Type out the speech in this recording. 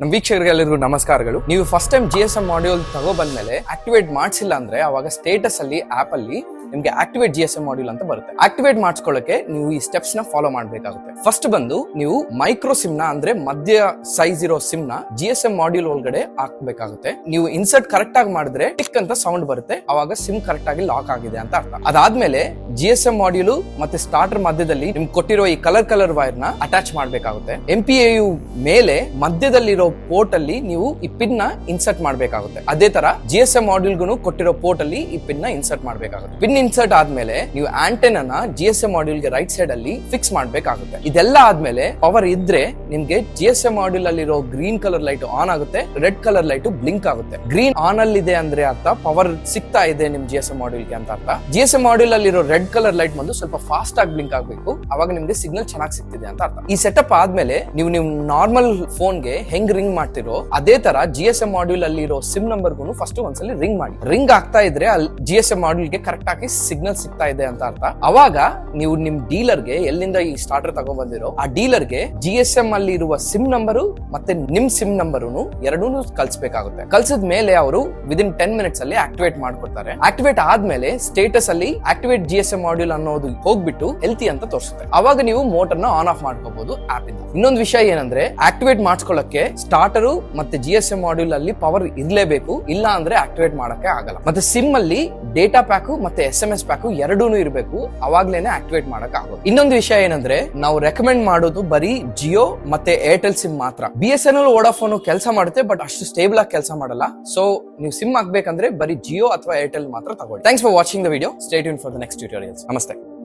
ನಮ್ಮ ವೀಕ್ಷಕರಿಗೆಲ್ಲರಿಗೂ ನಮಸ್ಕಾರಗಳು. ನೀವು ಫಸ್ಟ್ ಟೈಮ್ GSM ಮಾಡ್ಯೂಲ್ ತಗೋ ಬಂದ್ಮೇಲೆ ಆಕ್ಟಿವೇಟ್ ಮಾಡಿಸಿಲ್ಲ ಅಂದ್ರೆ ಅವಾಗ ಸ್ಟೇಟಸ್ ಅಲ್ಲಿ ಆಪ್ ಅಲ್ಲಿ ನಿಮ್ಗೆ ಆಕ್ಟಿವೇಟ್ GSM ಮಾಡ್ಯೂಲ್ ಅಂತ ಬರುತ್ತೆ. ಆಕ್ಟಿವೇಟ್ ಮಾಡಿಸ್ಕೊಳ್ಳಕ್ಕೆ ನೀವು ಈ ಸ್ಟೆಪ್ಸ್ ನ ಫಾಲೋ ಮಾಡಬೇಕಾಗುತ್ತೆ. ಫಸ್ಟ್ ಬಂದು ನೀವು ಮೈಕ್ರೋ ಸಿಮ್ ನ ಅಂದ್ರೆ ಮಧ್ಯ ಸೈಜ್ ಇರೋ ಸಿಮ್ ನ GSM ಮಾಡ್ಯೂಲ್ ಒಳಗಡೆ ಹಾಕ್ಬೇಕಾಗುತ್ತೆ. ನೀವು ಇನ್ಸರ್ಟ್ ಕರೆಕ್ಟ್ ಆಗಿ ಮಾಡಿದ್ರೆ ಟಿಕ್ ಅಂತ ಸೌಂಡ್ ಬರುತ್ತೆ, ಅವಾಗ ಸಿಮ್ ಕರೆಕ್ಟ್ ಆಗಿ ಲಾಕ್ ಆಗಿದೆ ಅಂತ ಅರ್ಥ. ಅದಾದ್ಮೇಲೆ GSM ಮಾಡ್ಯೂಲ್ ಮತ್ತೆ ಸ್ಟಾರ್ಟರ್ ಮಧ್ಯದಲ್ಲಿ ನಿಮ್ಗೆ ಕೊಟ್ಟಿರೋ ಈ ಕಲರ್ ವೈರ್ ನ ಅಟ್ಯಾಚ್ ಮಾಡಬೇಕಾಗುತ್ತೆ. MPAU ಮೇಲೆ ಮಧ್ಯದಲ್ಲಿರೋ ಪೋರ್ಟ್ ಅಲ್ಲಿ ನೀವು ಈ ಪಿನ್ ನ ಇನ್ಸರ್ಟ್ ಮಾಡಬೇಕಾಗುತ್ತೆ. ಅದೇ ತರ GSM ಮಾಡ್ಯೂಲ್ ಗೂ ಕೊಟ್ಟಿರೋ ಪೋರ್ಟ್ ಅಲ್ಲಿ ಈ ಪಿನ್ ನ ಇನ್ಸರ್ಟ್ ಮಾಡಬೇಕಾಗುತ್ತೆ. ಪಿನ್ ಇನ್ಸರ್ಟ್ ಆದ್ಮೇಲೆ ನೀವು ಆಂಟೆನಾ ನ GSM ಮಾಡ್ಯೂಲ್ ಗೆ ರೈಟ್ ಸೈಡ್ ಅಲ್ಲಿ ಫಿಕ್ಸ್ ಮಾಡಬೇಕಾಗುತ್ತೆ. ಇದೆಲ್ಲ ಆದ್ಮೇಲೆ ಪವರ್ ಇದ್ರೆ ನಿಮ್ಗೆ GSM ಮಾಡ್ಯೂಲ್ ಅಲ್ಲಿರೋ ಗ್ರೀನ್ ಕಲರ್ ಲೈಟ್ ಆನ್ ಆಗುತ್ತೆ, ರೆಡ್ ಕಲರ್ ಲೈಟ್ ಬ್ಲಿಂಕ್ ಆಗುತ್ತೆ. ಗ್ರೀನ್ ಆನ್ ಅಲ್ಲಿ ಇದೆ ಅಂದ್ರೆ ಅರ್ಥ ಪವರ್ ಸಿಗ್ತಾ ಇದೆ ನಿಮ್ GSM ಮಾಡ್ಯೂಲ್ ಗೆ ಅಂತ ಅರ್ಥ. GSM ಮಾಡ್ಯೂಲ್ ಅಲ್ಲಿರೋ ರೆಡ್ ಕಲರ್ ಲೈಟ್ ಬಂದು ಸ್ವಲ್ಪ ಫಾಸ್ಟ್ ಆಗಿ ಬ್ಲಿಂಕ್ ಆಗಬೇಕು, ಅವಾಗ ನಿಮ್ಗೆ ಸಿಗ್ನಲ್ ಚೆನ್ನಾಗಿ ಸಿಗ್ತಿದೆ ಅಂತ ಅರ್ಥ. ಈ ಸೆಟಪ್ ಆದ್ಮೇಲೆ ನೀವು ನಿಮ್ ನಾರ್ಮಲ್ ಫೋನ್ ಗೆ ಹೆಂಗ್ ರಿಂಗ್ ಮಾಡ್ತಿರೋ ಅದೇ ತರ GSM ಮಾಡ್ಯೂಲ್ ಅಲ್ಲಿ ಇರೋ ಸಿಮ್ ನಂಬರ್ ಗು ಫಸ್ಟ್ ಒಂದ್ಸಲಿ ರಿಂಗ್ ಮಾಡಿ. ರಿಂಗ್ ಆಗ್ತಾ ಇದ್ರೆ ಅಲ್ಲಿ GSM ಮಾಡ್ಯೂಲ್ ಗೆ ಕರೆಕ್ಟ್ ಆಗಿ ಸಿಗ್ನಲ್ ಸಿಗ್ತಾ ಇದೆ ಅಂತ ಅರ್ಥ. ಅವಾಗ ನೀವು ನಿಮ್ ಡೀಲರ್ ಗೆ ಎಲ್ಲಿಂದ ಈ ಸ್ಟಾರ್ಟರ್ ತಗೊಂಡ್ ಬಂದಿರೋ ಆ ಡೀಲರ್ ಗೆ GSM ಅಲ್ಲಿ ಇರುವ ಸಿಮ್ ನಂಬರು ಮತ್ತೆ ನಿಮ್ ಸಿಮ್ ನಂಬರ್ ಎರಡೂ ಕಲ್ಸ್ಬೇಕಾಗುತ್ತೆ. ಕಲ್ಸಿದ ಮೇಲೆ ಅವರು ವಿದಿನ್ 10 ಮಿನಿಟ್ಸ್ ಅಲ್ಲಿ ಆಕ್ಟಿವೇಟ್ ಮಾಡ್ಕೊಡ್ತಾರೆ. ಆಕ್ಟಿವೇಟ್ ಆದ್ಮೇಲೆ ಸ್ಟೇಟಸ್ ಅಲ್ಲಿ ಆಕ್ಟಿವೇಟ್ GSM ಮಾಡ್ಯೂಲ್ ಅನ್ನೋದು ಹೋಗ್ಬಿಟ್ಟು ಹೆಲ್ತಿ ಅಂತ ತೋರಿಸುತ್ತೆ. ಅವಾಗ ನೀವು ಮೋಟರ್ ನ ಆನ್ ಆಫ್ ಮಾಡ್ಕೋಬಹುದು ಆಪ್ ಇಂದ. ಇನ್ನೊಂದು ವಿಷಯ ಏನಂದ್ರೆ ಆಕ್ಟಿವೇಟ್ ಮಾಡ್ಕೊಳ್ಳಕ್ಕೆ ಸ್ಟಾರ್ಟರ್ ಮತ್ತೆ GSM ಮಾಡ್ಯೂಲ್ ಅಲ್ಲಿ ಪವರ್ ಇರ್ಲೇಬೇಕು, ಇಲ್ಲ ಅಂದ್ರೆ ಆಕ್ಟಿವೇಟ್ ಮಾಡಕ್ಕೆ ಆಗಲ್ಲ. ಮತ್ತೆ ಸಿಮ್ ಅಲ್ಲಿ ಡೇಟಾ ಪ್ಯಾಕ್ ಮತ್ತೆ SMS ಪ್ಯಾಕ್ ಎರಡೂನು ಇರಬೇಕು, ಅವಾಗ್ಲೇನೆ ಆಕ್ಟಿವೇಟ್ ಮಾಡಕ್ ಆಗೋದು. ಇನ್ನೊಂದು ವಿಷಯ ಏನಂದ್ರೆ ನಾವು ರೆಕಮೆಂಡ್ ಮಾಡೋದು ಬರೀ ಜಿಯೋ ಮತ್ತೆ ಏರ್ಟೆಲ್ ಸಿಮ್ ಮಾತ್ರ. BSNL ವೋಡಾಫೋನ್ ಕೆಲಸ ಮಾಡುತ್ತೆ, ಬಟ್ ಅಷ್ಟು ಸ್ಟೇಬಲ್ ಆಗಿ ಕೆಲಸ ಮಾಡಲ್ಲ. ಸೊ ನೀವು ಸಿಮ್ ಹಾಕ್ಬೇಕಂದ್ರೆ ಬರೀ ಜಿಯೋ ಅಥವಾ ಏರ್ಟೆಲ್ ಮಾತ್ರ ತಗೊಳ್ಳಿ. Thanks for watching the video. Stay tuned for the next tutorials. ನಮಸ್ತೆ.